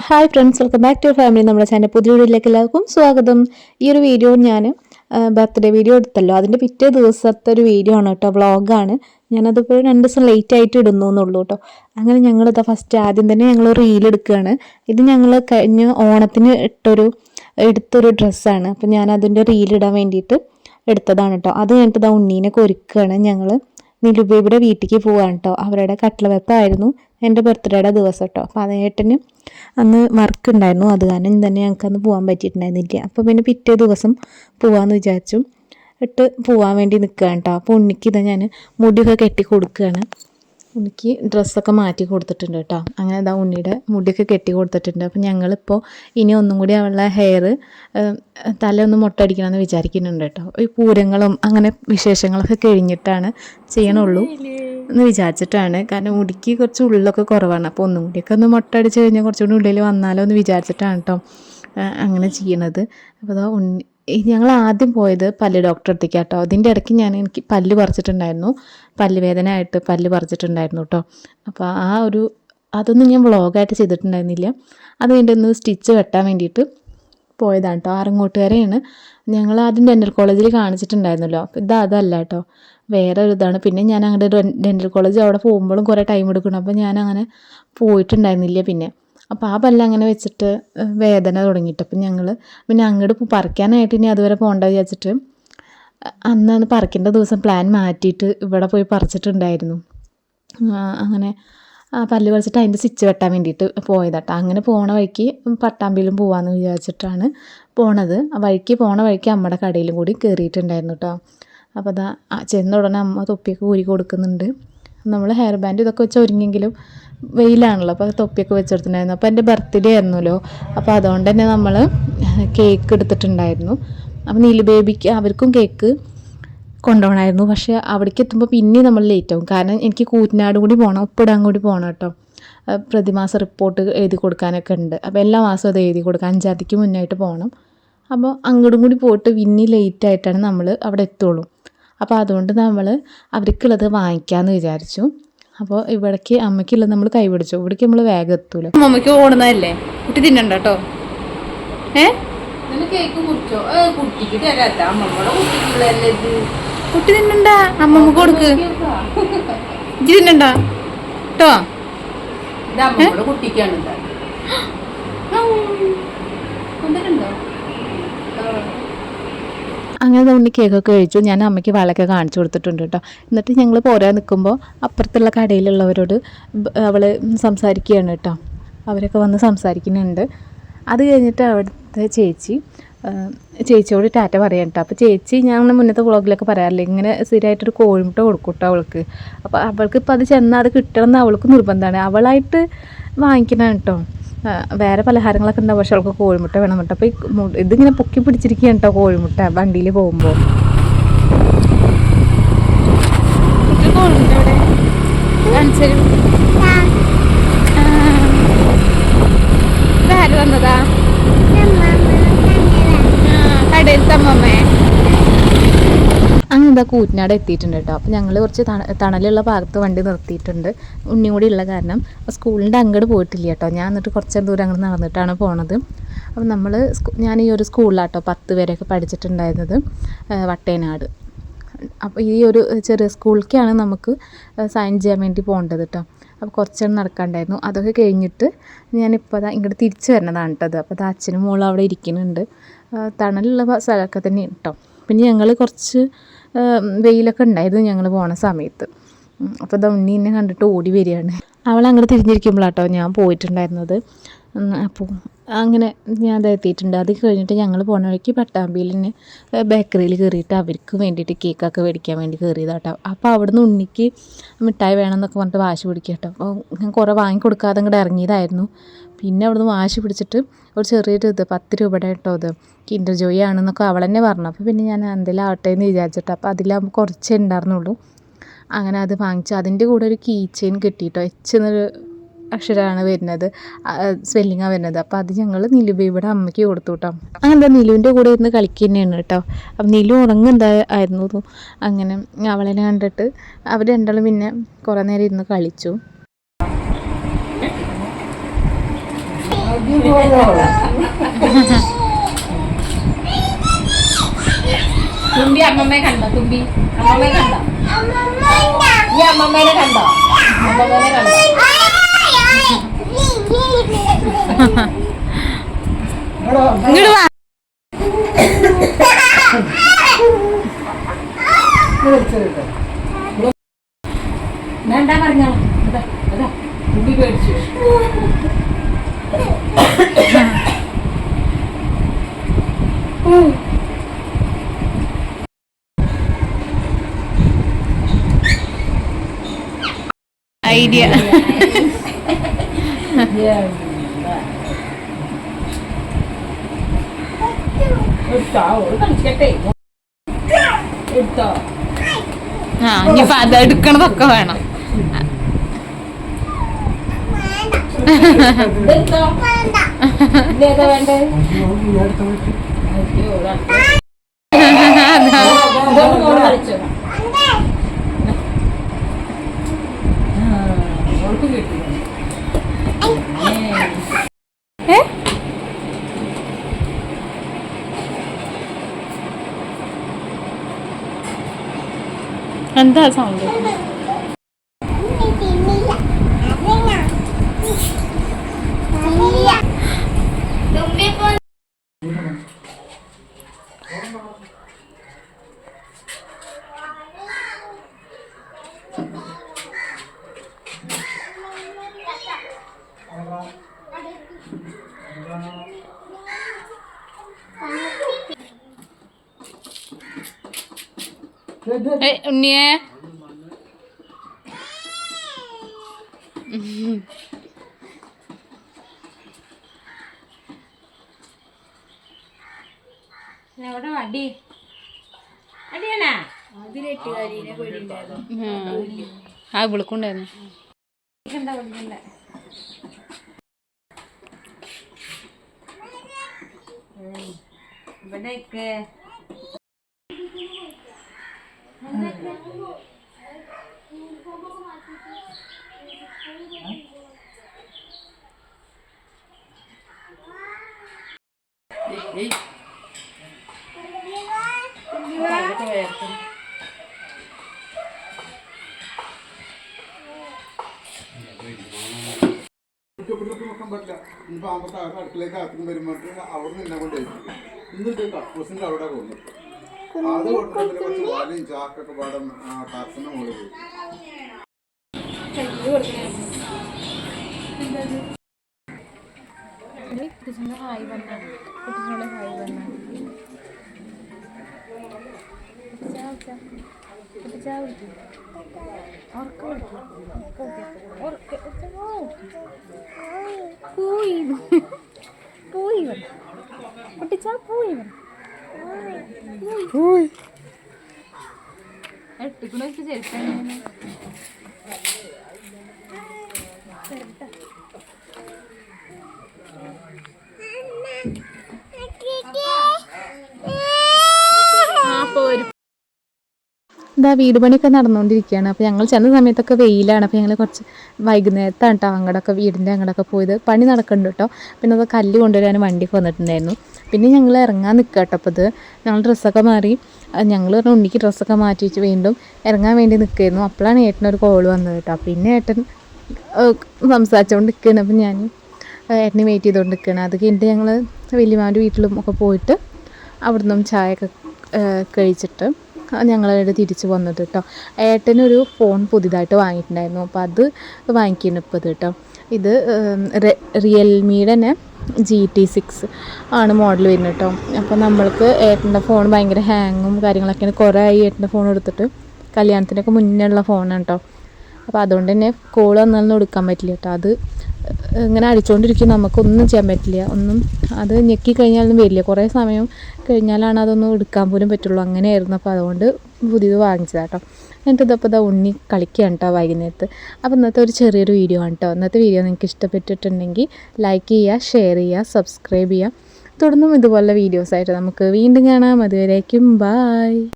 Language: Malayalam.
Hi friends, welcome back to family. നമ്മുടെ ചാനൽ പുതിയ വീഡിയോയിലേക്ക് എല്ലാവർക്കും സ്വാഗതം. ഈ ഒരു വീഡിയോ ഞാൻ ബർത്ത്ഡേ വീഡിയോ എടുത്തല്ലോ, അതിൻ്റെ പിറ്റേ ദിവസത്തെ ഒരു വീഡിയോ ആണ് കേട്ടോ, വ്ളോഗാണ്. ഞാനതിപ്പോൾ 2 ദിവസം ലേറ്റ് ആയിട്ട് ഇടുന്നു എന്നുള്ളൂ കേട്ടോ. അങ്ങനെ ഞങ്ങളിതാ ഫസ്റ്റ് ആദ്യം തന്നെ ഞങ്ങൾ റീൽ എടുക്കുകയാണ്. ഇത് ഞങ്ങൾ കഴിഞ്ഞ ഓണത്തിന് എടുത്തൊരു ഡ്രസ്സാണ്. അപ്പം ഞാൻ അതിൻ്റെ റീലിടാൻ വേണ്ടിയിട്ട് എടുത്തതാണ് കേട്ടോ. അത് കഴിഞ്ഞിട്ട് ഇതാ ഉണ്ണീനൊക്കെ ഒരുക്കുകയാണ്. ഞങ്ങൾ നിലുബേബിയുടെ വീട്ടിലേക്ക് പോവാണ് കേട്ടോ. അവരുടെ കട്ട്ല വെപ്പായിരുന്നു എൻ്റെ ബർത്ത്ഡേയുടെ ദിവസം കേട്ടോ. അപ്പോൾ അതേട്ടന് അന്ന് വർക്ക് ഉണ്ടായിരുന്നു, അത് കാരണം തന്നെ ഞങ്ങൾക്ക് അന്ന് പോകാൻ പറ്റിയിട്ടുണ്ടായിരുന്നില്ല. അപ്പോൾ പിന്നെ പിറ്റേ ദിവസം പോകാമെന്ന് വിചാരിച്ചു പോകാൻ വേണ്ടി നിൽക്കുകയാണ് കേട്ടോ. അപ്പോൾ ഉണ്ണിക്ക് ഇതാ ഞാൻ മുടിയൊക്കെ കെട്ടി കൊടുക്കുകയാണ്. ഉണ്ണിക്ക് ഡ്രസ്സൊക്കെ മാറ്റി കൊടുത്തിട്ടുണ്ട് കേട്ടോ. അങ്ങനെ ഇതാ ഉണ്ണിയുടെ മുടിയൊക്കെ കെട്ടി കൊടുത്തിട്ടുണ്ട്. അപ്പോൾ ഞങ്ങളിപ്പോൾ ഇനി ഒന്നും കൂടി അവളുടെ ഹെയർ തലയൊന്ന് മുട്ടടിക്കണമെന്ന് വിചാരിക്കുന്നുണ്ട് കേട്ടോ. ഈ പൂരങ്ങളും അങ്ങനെ വിശേഷങ്ങളൊക്കെ കഴിഞ്ഞിട്ടാണ് ചെയ്യണുള്ളൂ എന്ന് വിചാരിച്ചിട്ടാണ്. കാരണം മുടിക്ക് കുറച്ച് ഉള്ളിലൊക്കെ കുറവാണ്. അപ്പോൾ ഒന്നും കൂടിയൊക്കെ ഒന്ന് മുട്ടടിച്ച് കഴിഞ്ഞാൽ കുറച്ചുകൂടി ഉള്ളിൽ വന്നാലോ എന്ന് വിചാരിച്ചിട്ടാണ് കേട്ടോ അങ്ങനെ ചെയ്യണത്. അപ്പോൾ അതാ ഞങ്ങൾ ആദ്യം പോയത് പല്ല് ഡോക്ടറെ അടുത്തേക്ക് കേട്ടോ. അതിൻ്റെ ഇടയ്ക്ക് എനിക്ക് പല്ല് പറിച്ചിട്ടുണ്ടായിരുന്നു, പല്ല് വേദന ആയിട്ട് പല്ല് പറിച്ചിട്ടുണ്ടായിരുന്നു കേട്ടോ. അപ്പോൾ അതൊന്നും ഞാൻ വ്ളോഗായിട്ട് ചെയ്തിട്ടുണ്ടായിരുന്നില്ല. അത് കഴിഞ്ഞിട്ട് ഒന്ന് സ്റ്റിച്ച് വെട്ടാൻ വേണ്ടിയിട്ട് പോയതാണ് കേട്ടോ. ആറങ്ങോട്ടുകാരെയാണ്. ഞങ്ങൾ ആദ്യം ഡെൻ്റൽ കോളേജിൽ കാണിച്ചിട്ടുണ്ടായിരുന്നല്ലോ. അപ്പോൾ അതല്ല കേട്ടോ, വേറെ ഒരു ഇതാണ്. പിന്നെ ഞാൻ അങ്ങനെ ഡെൻ്റൽ കോളേജ് അവിടെ പോകുമ്പോഴും കുറേ ടൈം എടുക്കണം. അപ്പോൾ ഞാൻ അങ്ങനെ പോയിട്ടുണ്ടായിരുന്നില്ല. അപ്പോൾ ആ പല്ല് അങ്ങനെ വെച്ചിട്ട് വേദന തുടങ്ങിയിട്ട് അപ്പം ഞങ്ങൾ പിന്നെ അങ്ങോട്ട് പറിക്കാനായിട്ട് ഇനി അതുവരെ പോകേണ്ട വിചാരിച്ചിട്ട് അന്ന് പറിക്കേണ്ട ദിവസം പ്ലാൻ മാറ്റിയിട്ട് ഇവിടെ പോയി പറിച്ചിട്ടുണ്ടായിരുന്നു. അങ്ങനെ പല്ല് പറിച്ചിട്ട് അതിൻ്റെ സ്റ്റിച്ച് വെട്ടാൻ വേണ്ടിയിട്ട് പോയതാട്ടോ. അങ്ങനെ പോണ വഴിക്ക് പട്ടാമ്പിയിലും പോകാമെന്ന് വിചാരിച്ചിട്ടാണ് പോണത്. പോണ വഴിക്ക് അമ്മയുടെ കടയിലും കൂടി കയറിയിട്ടുണ്ടായിരുന്നു കേട്ടോ. അപ്പോൾ അതാ ചെന്ന ഉടനെ അമ്മ തൊപ്പിയൊക്കെ ഊരി കൊടുക്കുന്നുണ്ട്. നമ്മൾ ഹെയർ ബാൻഡ് ഇതൊക്കെ വെച്ച് ഒരുങ്ങിയെങ്കിലും വെയിലാണല്ലോ, അപ്പോൾ തൊപ്പിയൊക്കെ വെച്ചെടുത്തിട്ടുണ്ടായിരുന്നു. അപ്പോൾ എൻ്റെ ബർത്ത്ഡേ ആയിരുന്നല്ലോ, അപ്പോൾ അതുകൊണ്ട് തന്നെ നമ്മൾ കേക്ക് എടുത്തിട്ടുണ്ടായിരുന്നു. അപ്പോൾ നീലു ബേബിക്ക് അവർക്കും കേക്ക് കൊണ്ടുപോകണമായിരുന്നു. പക്ഷേ അവിടേക്ക് എത്തുമ്പോൾ പിന്നെ നമ്മൾ ലേറ്റ് ആവും. കാരണം എനിക്ക് കൂറ്റനാട് കൂടി പോകണം, ഒപ്പിടാൻ കൂടി പോകണം കേട്ടോ. പ്രതിമാസ റിപ്പോർട്ട് എഴുതി കൊടുക്കാനൊക്കെ ഉണ്ട്. അപ്പോൾ എല്ലാ മാസവും അത് എഴുതി കൊടുക്കാം, 5 തീയതിക്ക് മുന്നായിട്ട് പോകണം. അപ്പോൾ അങ്ങോട്ടും കൂടി പോയിട്ട് പിന്നെ ലേറ്റ് ആയിട്ടാണ് നമ്മൾ അവിടെ എത്തുള്ളൂ. അപ്പോൾ അതുകൊണ്ട് നമ്മൾ അവർക്കുള്ളത് വാങ്ങിക്കാമെന്ന് വിചാരിച്ചു. അപ്പോൾ ഇവിടേക്ക് അമ്മയ്ക്കുള്ളത് നമ്മൾ കൈ പിടിച്ചു. ഇവിടേക്ക് നമ്മൾ വേഗം എത്തൂല. അമ്മയ്ക്ക് ഓടുന്നതല്ലേ, കുട്ടി തിന്നണ്ട കേട്ടോ. കേക്ക് മുറിച്ചോ, കുട്ടിക്ക് തരാത്ത അമ്മമ്മയുടെ കുട്ടിക്കുള്ളതല്ലേ ഇത്. കുട്ടി തിന്നണ്ട, അമ്മമ്മ കൊടുക്ക്. ഇജ്ജ് തിന്നണ്ട കേട്ടോ, ഇത് അമ്മമ്മയുടെ കുട്ടിക്കാണ്. അങ്ങനെ ഉണ്ണി കേക്കൊക്കെ കഴിച്ചു. ഞാൻ അമ്മയ്ക്ക് വളയൊക്കെ കാണിച്ചു കൊടുത്തിട്ടുണ്ട് കേട്ടോ. എന്നിട്ട് ഞങ്ങൾ പോരാൻ നിൽക്കുമ്പോൾ അപ്പുറത്തുള്ള കടയിലുള്ളവരോട് അവൾ സംസാരിക്കുകയാണ് കേട്ടോ. അവരൊക്കെ വന്ന് സംസാരിക്കുന്നുണ്ട്. അത് കഴിഞ്ഞിട്ട് അവിടുത്തെ ചേച്ചിയോട് ടാറ്റ പറയാൻ കേട്ടോ. അപ്പോൾ ചേച്ചി ഞാൻ മുന്നത്തെ വ്ളോഗിലൊക്കെ പറയാറില്ല, ഇങ്ങനെ സ്ഥിരമായിട്ടൊരു കോഴിമുട്ട കൊടുക്കും കേട്ടോ അവൾക്ക്. അപ്പോൾ അവൾക്ക് ഇപ്പോൾ അത് ചെന്നാൽ അത് കിട്ടണമെന്ന് അവൾക്ക് നിർബന്ധമാണ്. അവളായിട്ട് വാങ്ങിക്കണം കേട്ടോ. വേറെ പലഹാരങ്ങളൊക്കെ ഉണ്ടാവും, പക്ഷെ അവൾക്ക് കോഴിമുട്ട വേണം കേട്ടോ. അപ്പോൾ ഇതിങ്ങനെ പൊക്കി പിടിച്ചിരിക്കുകയാണ് കേട്ടോ കോഴിമുട്ട വണ്ടിയിൽ പോകുമ്പോൾ. വന്നതാ കടയിൽ തമ്മമ്മേ. അങ്ങനെ എന്താ കൂറ്റനാട് എത്തിയിട്ടുണ്ട് കേട്ടോ. അപ്പോൾ ഞങ്ങൾ കുറച്ച് തണലുള്ള ഭാഗത്ത് വണ്ടി നിർത്തിയിട്ടുണ്ട്, ഉണ്ണി കൂടി ഉള്ള കാരണം. സ്കൂളിൻ്റെ അങ്ങോട്ട് പോയിട്ടില്ല കേട്ടോ. ഞാൻ എന്നിട്ട് കുറച്ച് ദൂരം അങ്ങോട്ട് നടന്നിട്ടാണ് പോണത്. അപ്പം ഞാൻ ഈ ഒരു സ്കൂളിലാട്ടോ 10 വരെയൊക്കെ പഠിച്ചിട്ടുണ്ടായിരുന്നത്, വട്ടേനാട്. അപ്പോൾ ഈ ഒരു ചെറിയ സ്കൂളിലേക്കാണ് നമുക്ക് സൈൻ ചെയ്യാൻ വേണ്ടി പോകേണ്ടത് കേട്ടോ. അപ്പോൾ കുറച്ചൊന്നും നടക്കാണ്ടായിരുന്നു. അതൊക്കെ കഴിഞ്ഞിട്ട് ഞാനിപ്പോൾ ഇങ്ങോട്ട് തിരിച്ചു വരണതാണ് കേട്ടത്. അപ്പോൾ അച്ഛനും മോളും അവിടെ ഇരിക്കുന്നുണ്ട്. തണലുള്ള സ്ഥലമൊക്കെ തന്നെ കേട്ടോ. പിന്നെ ഞങ്ങൾ കുറച്ച് വെയിലൊക്കെ ഉണ്ടായിരുന്നു ഞങ്ങൾ പോണ സമയത്ത്. അപ്പോൾ ഉണ്ണി എന്നെ കണ്ടിട്ട് ഓടി വരികയാണ്. അവൾ അങ്ങോട്ട് തിരിഞ്ഞിരിക്കുമ്പോഴാട്ടോ ഞാൻ പോയിട്ടുണ്ടായിരുന്നത്. അപ്പോൾ അങ്ങനെ ഞാൻ എത്തിയിട്ടുണ്ട്. അത് കഴിഞ്ഞിട്ട് ഞങ്ങൾ പോണ വഴിക്ക് പട്ടാമ്പിയിൽ തന്നെ ബേക്കറിയിൽ കയറിയിട്ട് അവർക്ക് വേണ്ടിയിട്ട് കേക്കൊക്കെ മേടിക്കാൻ വേണ്ടി കയറിയതാട്ടോ. അപ്പോൾ അവിടുന്ന് ഉണ്ണിക്ക് മിഠായി വേണമെന്നൊക്കെ പറഞ്ഞിട്ട് വാശി പിടിക്കുക കേട്ടോ. അപ്പോൾ ഞാൻ കുറേ വാങ്ങിക്കൊടുക്കാതെ അങ്ങോട്ട് ഇറങ്ങിയതായിരുന്നു. പിന്നെ അവിടുന്ന് വാശി പിടിച്ചിട്ട് ഒരു ചെറിയൊരു 10 രൂപയുടെ കേട്ടോ ഇത് കിൻഡർ ജോയ് ആണെന്നൊക്കെ അവൾ തന്നെ പറഞ്ഞു. അപ്പോൾ പിന്നെ ഞാൻ എന്തെങ്കിലും ആവട്ടെ എന്ന് വിചാരിച്ചിട്ട്, അപ്പോൾ അതിലാകുമ്പോൾ കുറച്ചേ ഉണ്ടായിരുന്നുള്ളൂ. അങ്ങനെ അത് വാങ്ങിച്ചു. അതിൻ്റെ കൂടെ ഒരു കീ ചെയിൻ കിട്ടിയിട്ടോ. എച്ച് എന്നൊരു അക്ഷരമാണ് വരുന്നത്, സ്പെല്ലിങ്ങാണ് വരുന്നത്. അപ്പോൾ അത് ഞങ്ങൾ നിലുബേബിയുടെ അമ്മയ്ക്ക് കൊടുത്തു കേട്ടോ. അങ്ങനെ നിലുവിൻ്റെ കൂടെ ഇരുന്ന് കളിക്കുക തന്നെയാണ് കേട്ടോ. അപ്പം നിലു ഉറങ്ങുന്നതായിരുന്നു. അങ്ങനെ അവളെ കണ്ടിട്ട് അവർ രണ്ടാളും പിന്നെ കുറേ നേരം ഇരുന്ന് കളിച്ചു. തുമ്പി അമ്മമ്മയെ കണ്ടോ? തുമ്പി അമ്മമ്മയെ കണ്ടോ? ഈ അമ്മമ്മേനെ കണ്ടോ? അമ്മമ്മേനെ കണ്ടോ? ഇങ്ങോട്ട് വാ. വേണ്ട പറഞ്ഞോ. തുമ്പി പേടിച്ചു. ഐഡിയ കളിക്കട്ടെ. എടുത്തോ. ആ ഇനിയിപ്പോ അത് എടുക്കണതൊക്കെ വേണം. ഇതെടുത്തോ. ഇതേതാ വേണ്ടേ? കളിച്ചോ. എന്താ സൗണ്ട്? ഉണ്ണിയെ എവിടെ അടി അടിയാണാ? അതിലെട്ടുകാരിനെ പേടിണ്ടായിരുന്നു. ആ വിളിക്കുണ്ടായിരുന്നു. ഇവിടെയൊക്കെ നോക്കാൻ പറ്റില്ല. ഇനിയിപ്പോൾ ആകുമ്പോൾ അടുക്കളേക്ക് അകത്തും വരുമ്പോഴത്തെ അവിടെ നിന്ന് കൊണ്ടായിരിക്കും. ഇന്നിട്ട് കക്കൂസിൻ്റെ അവിടെ കൊണ്ടു അത് കൊണ്ടുവന്നിട്ട് കുറച്ച് വാലയും ചാക്കൊക്കെ പാടം ടാക്സിൻ്റെ മുകളിൽ പോയി. ഹായ് പറഞ്ഞ കുട്ടികളെ ഹായ് പറഞ്ഞ പോയി പോയി കുട്ടിച്ചാ പോയി പോയി എട്ടിക്കുണൊക്കെ ചെറുപ്പം ഇതാ വീട് പണിയൊക്കെ നടന്നുകൊണ്ടിരിക്കുകയാണ്. അപ്പോൾ ഞങ്ങൾ ചെന്ന സമയത്തൊക്കെ വെയിലാണ്. അപ്പോൾ ഞങ്ങൾ കുറച്ച് വൈകുന്നേരത്താണ് കേട്ടോ അങ്ങോട്ടൊക്കെ വീടിൻ്റെ അങ്ങോട്ടൊക്കെ പോയത്. പണി നടക്കുന്നുണ്ട് കേട്ടോ. പിന്നെ അത് കല്ല് കൊണ്ടുവരാൻ വണ്ടിക്ക് വന്നിട്ടുണ്ടായിരുന്നു. പിന്നെ ഞങ്ങൾ ഇറങ്ങാൻ നിൽക്കുക കേട്ടോ. അപ്പോൾ ഇത് ഞങ്ങൾ ഡ്രസ്സൊക്കെ മാറി ഞങ്ങൾ പറഞ്ഞ ഉണ്ണിക്ക് ഡ്രസ്സൊക്കെ മാറ്റി വെച്ച് വീണ്ടും ഇറങ്ങാൻ വേണ്ടി നിൽക്കുകയായിരുന്നു. അപ്പോഴാണ് ഏട്ടനൊരു കോൾ വന്നത് കേട്ടോ. പിന്നെ ഏട്ടൻ സംസാരിച്ചുകൊണ്ട് നിൽക്കുകയാണ്. അപ്പം ഞാൻ ഏട്ടനെ വെയിറ്റ് ചെയ്തുകൊണ്ട് നിൽക്കുകയാണ്. അത് കഴിഞ്ഞിട്ട് ഞങ്ങൾ വലിയമാൻ്റെ വീട്ടിലും ഒക്കെ പോയിട്ട് അവിടുന്ന് ചായയൊക്കെ കഴിച്ചിട്ട് ഞങ്ങളവിടെ തിരിച്ച് വന്നത് കേട്ടോ. ഏട്ടനൊരു ഫോൺ പുതിയതായിട്ട് വാങ്ങിയിട്ടുണ്ടായിരുന്നു. അപ്പോൾ അത് വാങ്ങിക്കുന്നു ഇപ്പോൾ ഇത് കേട്ടോ. ഇത് റിയൽമിയുടെ തന്നെ GT6 ആണ് മോഡൽ വരുന്നത് കേട്ടോ. അപ്പോൾ നമ്മൾക്ക് ഏട്ടൻ്റെ ഫോൺ ഭയങ്കര ഹാങ്ങും കാര്യങ്ങളൊക്കെയാണ്. കുറേ ആയി ഏട്ടൻ്റെ ഫോൺ എടുത്തിട്ട്, കല്യാണത്തിനൊക്കെ മുന്നേ ഉള്ള ഫോണാണ് കേട്ടോ. അപ്പോൾ അതുകൊണ്ട് തന്നെ കോൾ വന്നാലൊന്നും എടുക്കാൻ പറ്റില്ല കേട്ടോ. അത് ഇങ്ങനെ അടിച്ചുകൊണ്ടിരിക്കും, നമുക്കൊന്നും ചെയ്യാൻ പറ്റില്ല. ഒന്നും അത് ഞെക്കി കഴിഞ്ഞാലൊന്നും വരില്ല. കുറേ സമയം കഴിഞ്ഞാലാണ് അതൊന്നും എടുക്കാൻ പോലും പറ്റുള്ളൂ. അങ്ങനെയായിരുന്നു. അപ്പോൾ അതുകൊണ്ട് പുതിയത് വാങ്ങിച്ചതാണ് കേട്ടോ. എന്നിട്ട് ഇതപ്പോൾ ഇതാ ഉണ്ണി കളിക്കുകയാണ് കേട്ടോ വൈകുന്നേരത്ത്. അപ്പോൾ ഇന്നത്തെ ഒരു ചെറിയൊരു വീഡിയോ ആണ് കേട്ടോ. ഇന്നത്തെ വീഡിയോ നിങ്ങൾക്ക് ഇഷ്ടപ്പെട്ടിട്ടുണ്ടെങ്കിൽ ലൈക്ക് ചെയ്യുക, ഷെയർ ചെയ്യുക, സബ്സ്ക്രൈബ് ചെയ്യുക. തുടർന്നും ഇതുപോലുള്ള വീഡിയോസായിട്ട് നമുക്ക് വീണ്ടും കാണാം. അതുവരേക്കും ബായ്.